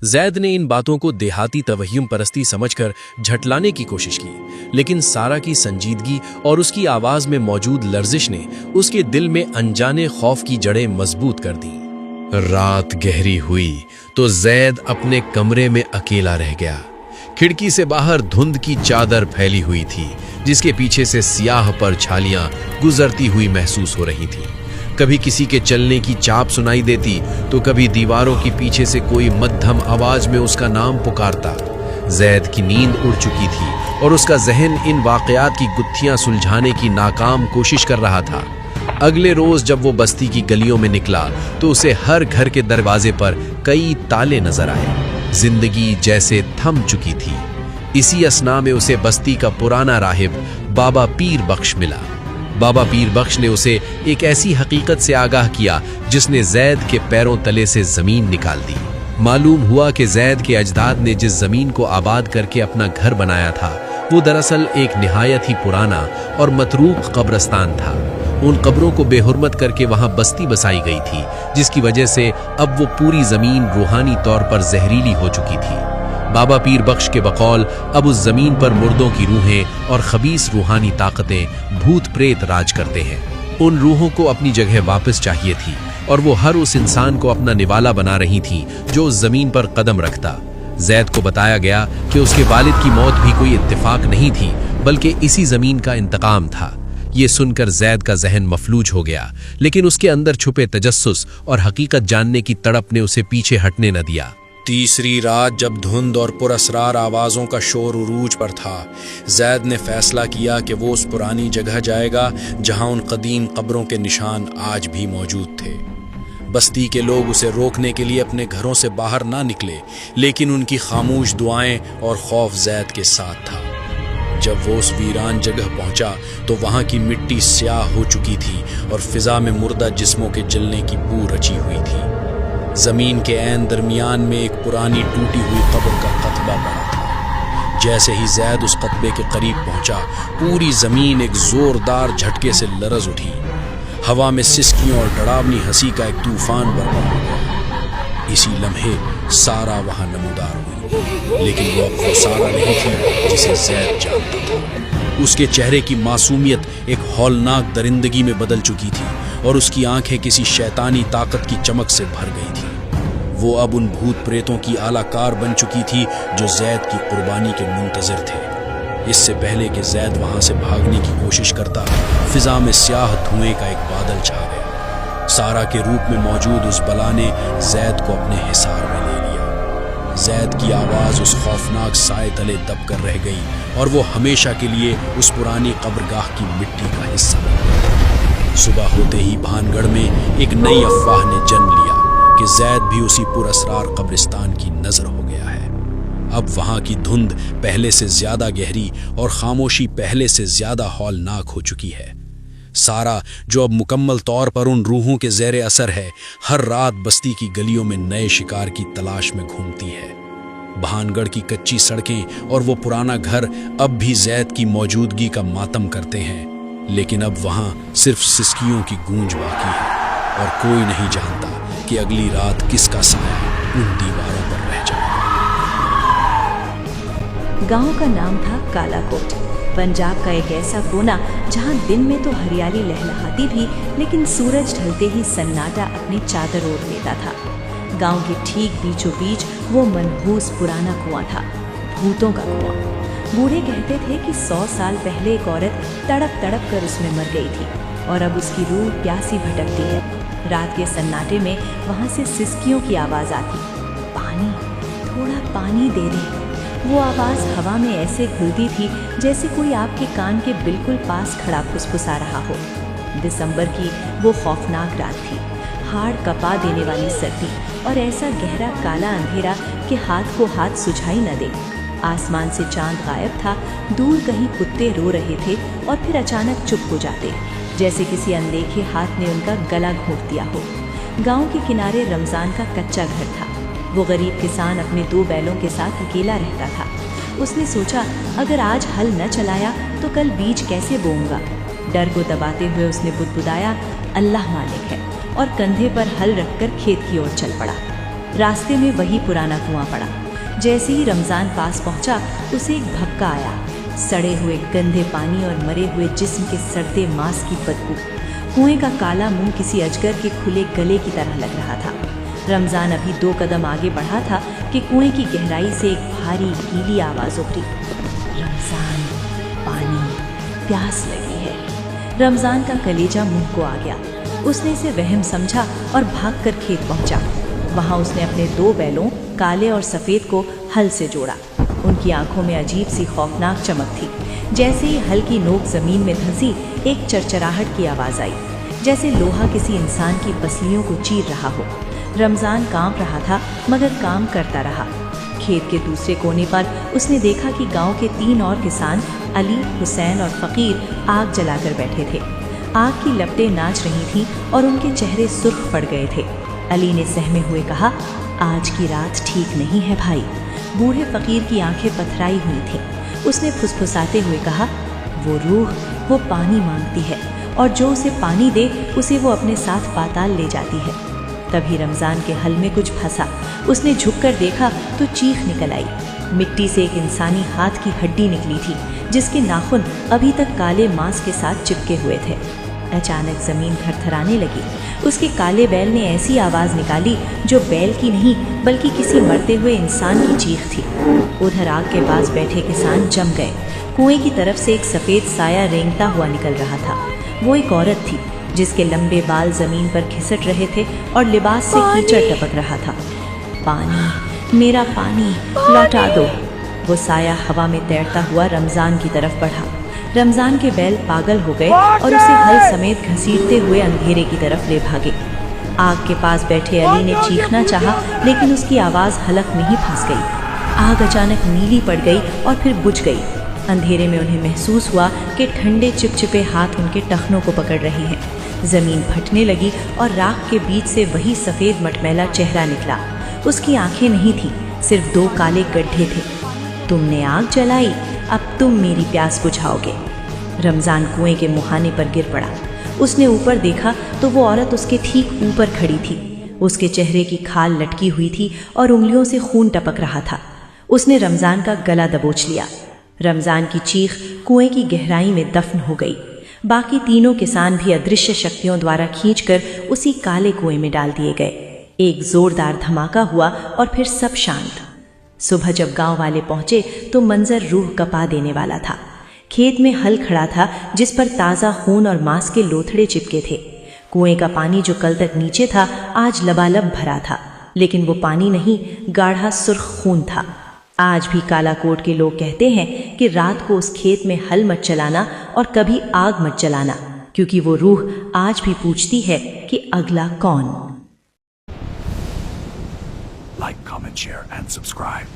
जैद ने इन बातों को देहाती तवह्युम परस्ती समझकर झटलाने की कोशिश की, लेकिन सारा की संजीदगी और उसकी आवाज में मौजूद लर्जिश ने उसके दिल में अनजाने खौफ की जड़ें मजबूत कर दी। रात गहरी हुई तो जैद अपने कमरे में अकेला रह गया। खिड़की से बाहर धुंध की चादर फैली हुई थी, जिसके पीछे से सियाह परछालियां गुजरती हुई महसूस हो रही थीं। कभी किसी के चलने की चाप सुनाई देती तो कभी दीवारों के पीछे से कोई मध्यम आवाज में उसका नाम पुकारता। जैद की नींद उड़ चुकी थी और उसका जहन इन वाकयात की गुत्थियां सुलझाने की नाकाम कोशिश कर रहा था। अगले रोज जब वो बस्ती की गलियों में निकला तो उसे हर घर के दरवाजे पर कई ताले नजर आए। जिंदगी जैसे थम चुकी थी। इसी असना में उसे बस्ती का पुराना राहिब बाबा पीर बख्श मिला। बाबा पीर बख्श ने उसे एक ऐसी हकीकत से आगाह किया जिसने जैद के पैरों तले से जमीन निकाल दी। मालूम हुआ कि जैद के अजदाद ने जिस जमीन को आबाद करके अपना घर बनाया था, वो दरअसल एक निहायत ही पुराना और मतरूक कब्रिस्तान था। उन कब्रों को बेहुरमत करके वहां बस्ती बसाई गई थी, जिसकी वजह से अब वो पूरी जमीन रूहानी तौर पर जहरीली हो चुकी थी। बाबा पीर बख्श के बकौल अब उस जमीन पर मुर्दों की रूहें और खबीस रूहानी ताकतें, भूत प्रेत राज करते हैं। उन रूहों को अपनी जगह वापस चाहिए थी, और वो हर उस इंसान को अपना निवाला बना रही थी जो उस जमीन पर कदम रखता। जैद को बताया गया कि उसके वालिद की मौत भी कोई इत्तेफाक नहीं थी, बल्कि इसी जमीन का इंतकाम था। ये सुनकर जैद का जहन मफलूज हो गया, लेकिन उसके अंदर छुपे तजस्सुस और हकीकत जानने की तड़प ने उसे पीछे हटने न दिया। तीसरी रात जब धुंध और पुरअसरार आवाज़ों का शोर उरूज पर था, जैद ने फैसला किया कि वो उस पुरानी जगह जाएगा जहां उन कदीम कब्रों के निशान आज भी मौजूद थे। बस्ती के लोग उसे रोकने के लिए अपने घरों से बाहर ना निकले, लेकिन उनकी खामोश दुआएं और खौफ जैद के साथ था। जब वो उस वीरान जगह पहुंचा तो वहां की मिट्टी स्याह हो चुकी थी और फिजा में मुर्दा जिस्मों के जलने की बू रची हुई थी। जमीन के ऐन दरमियान में एक पुरानी टूटी हुई कब्र का कतबा पड़ा था। जैसे ही जैद उस कतबे के करीब पहुंचा, पूरी जमीन एक जोरदार झटके से लरज उठी। हवा में सिसकियों और डरावनी हंसी का एक तूफान बरपा हो गया। इसी लम्हे सारा वहां नमूदार हुई, लेकिन वो सारा नहीं थी जिसे जैद जानता था। उसके चेहरे की मासूमियत एक हौलनाक दरिंदगी में बदल चुकी थी और उसकी आंखें किसी शैतानी ताकत की चमक से भर गई थी। वो अब उन भूत प्रेतों की आलाकार बन चुकी थी जो जैद की कुर्बानी के मुंतजिर थे। इससे पहले कि जैद वहां से भागने की कोशिश करता, फिजा में स्याह धुएं का एक बादल छा गया। सारा के रूप में मौजूद उस बला ने जैद को अपने हिसार में ले लिया। जैद की आवाज उस खौफनाक साए तले दब कर रह गई और वो हमेशा के लिए उस पुरानी कब्रगाह की मिट्टी का हिस्सा बन गया। सुबह होते ही भानगढ़ में एक नई अफवाह ने जन्म लिया कि जैद भी उसी पुरअसरार कब्रिस्तान की नजर हो गया है। अब वहां की धुंध पहले से ज्यादा गहरी और खामोशी पहले से ज्यादा हौलनाक हो चुकी है। सारा, जो अब मुकम्मल तौर पर उन रूहों के ज़ेरे असर है, हर रात बस्ती की गलियों में नए शिकार की तलाश में घूमती है। भानगढ़ की कच्ची सड़कें और वो पुराना घर अब भी जैद की मौजूदगी का मातम करते हैं, लेकिन अब वहां सिर्फ सिसकियों की गूंज बाकी है और कोई नहीं जानता कि अगली रात किसका साया उन दीवारों पर रह जाएगा। गांव का नाम था कालाकोट, पंजाब का एक ऐसा कोना जहां दिन में तो हरियाली लहलहाती थी, लेकिन सूरज ढलते ही सन्नाटा अपनी चादर ओढ़ लेता था। गांव के ठीक बीचों बीच वो मनहूस पुराना कुआं था, भूतों का कुआं। बूढ़े कहते थे कि 100 साल पहले एक औरत तड़प तड़प कर उसमें मर गई थी और अब उसकी रूह प्यासी भटकती है। रात के सन्नाटे में वहां से सिसकियों की आवाज आती, पानी, थोड़ा पानी दे दे। वो आवाज हवा में ऐसे घुलती थी जैसे कोई आपके कान के बिल्कुल पास खड़ा फुसफुसा रहा हो। दिसंबर की वो खौफनाक रात थी, हाड़ कपा देने वाली सर्दी और ऐसा गहरा काला अंधेरा कि हाथ को हाथ सुझाई न दे। आसमान से चांद गायब था, दूर कहीं कुत्ते रो रहे थे और फिर अचानक चुप हो जाते, जैसे किसी अनदेखे हाथ ने उनका गला घोंट दिया हो। गांव के किनारे रमजान का कच्चा घर था। वो गरीब किसान अपने 2 बैलों के साथ अकेला रहता था। उसने सोचा, अगर आज हल न चलाया तो कल बीज कैसे बोऊंगा। डर को दबाते हुए उसने बुदबुदाया, अल्लाह मालिक है, और कंधे पर हल रखकर खेत की ओर चल पड़ा। रास्ते में वही पुराना कुआं पड़ा। जैसे ही रमजान पास पहुंचा, उसे एक भपका आया, सड़े हुए गंदे पानी और मरे हुए जिस्म के सड़ते मांस की बदबू। कुएं का काला मुंह किसी अजगर के खुले गले की तरह लग रहा था। रमजान अभी 2 कदम आगे बढ़ा था कि कुएं की गहराई से एक भारी गीली आवाज उभरी, रमजान, पानी, प्यास लगी है। रमजान का कलेजा मुंह को आ गया। उसने इसे वहम समझा और भागकर खेत पहुंचा। वहां उसने अपने 2 बैलों, काले और सफ़ेद को हल से जोड़ा। उनकी आंखों में अजीब सी खौफनाक चमक थी। जैसे ही हल की नोक जमीन में धंसी, एक चरचराहट की आवाज़ आई, जैसे लोहा किसी इंसान की पसलियों को चीर रहा हो। रमजान कांप रहा था, मगर काम करता रहा। खेत के दूसरे कोने पर उसने देखा कि गांव के 3 और किसान, अली, हुसैन और फ़कीर, आग जलाकर बैठे थे। आग की लपटें नाच रही थीं और उनके चेहरे सुर्ख पड़ गए थे। अली ने सहमे हुए कहा, आज की रात ठीक नहीं है भाई। बूढ़े फ़कीर की आंखें पथराई हुई थीं। उसने फुसफुसाते हुए कहा, वो रूह, वो पानी मांगती है और जो उसे पानी दे उसे वो अपने साथ पाताल ले जाती है। तभी रमजान के हल में कुछ फंसा। उसने झुककर देखा तो चीख निकल आई। मिट्टी से एक इंसानी हाथ की हड्डी निकली थी, जिसके नाखून अभी तक काले मांस के साथ चिपके हुए थे। अचानक जमीन थरथराने लगी। उसके काले बैल ने ऐसी आवाज निकाली जो बैल की नहीं बल्कि किसी मरते हुए इंसान की चीख थी। उधर आग के पास बैठे किसान जम गए। कुएं की तरफ से एक सफेद साया रेंगता हुआ निकल रहा था। वो एक औरत थी जिसके लंबे बाल जमीन पर खिसट रहे थे और लिबास से कीचड़ टपक रहा था। पानी, मेरा पानी लौटा दो। वो साया हवा में तैरता हुआ रमजान की तरफ बढ़ा। रमजान के बैल पागल हो गए और उसे हल समेत घसीटते हुए अंधेरे की तरफ ले भागे। आग के पास बैठे अली ने चीखना चाहा, लेकिन उसकी आवाज हलक में ही फंस गई। आग अचानक नीली पड़ गई और फिर बुझ गई। अंधेरे में उन्हें महसूस हुआ कि ठंडे चिपचिपे हाथ उनके टखनों को पकड़ रहे हैं। जमीन फटने लगी और राख के बीच से वही सफेद मटमैला चेहरा निकला। उसकी आंखें नहीं थी, सिर्फ 2 काले गड्ढे थे। तुमने आग जलाई, अब तुम मेरी प्यास बुझाओगे। रमजान कुएं के मुहाने पर गिर पड़ा। उसने ऊपर देखा तो वो औरत उसके ठीक ऊपर खड़ी थी। उसके चेहरे की खाल लटकी हुई थी और उंगलियों से खून टपक रहा था। उसने रमजान का गला दबोच लिया। रमजान की चीख कुएं की गहराई में दफन हो गई। बाकी तीनों किसान भी अदृश्य शक्तियों द्वारा खींचकर उसी काले कुएं में डाल दिए गए। एक जोरदार धमाका हुआ और फिर सब शांत। सुबह जब गांव वाले पहुंचे तो मंजर रूह कपा देने वाला था। खेत में हल खड़ा था जिस पर ताज़ा खून और मांस के लोथड़े चिपके थे। कुएं का पानी जो कल तक नीचे था आज लबालब भरा था, लेकिन वो पानी नहीं, गाढ़ा सुर्ख खून था। आज भी कालाकोट के लोग कहते हैं कि रात को उस खेत में हल मत चलाना और कभी आग मत जलाना, क्योंकि वो रूह आज भी पूछती है कि अगला कौन। Like, comment, share, and subscribe.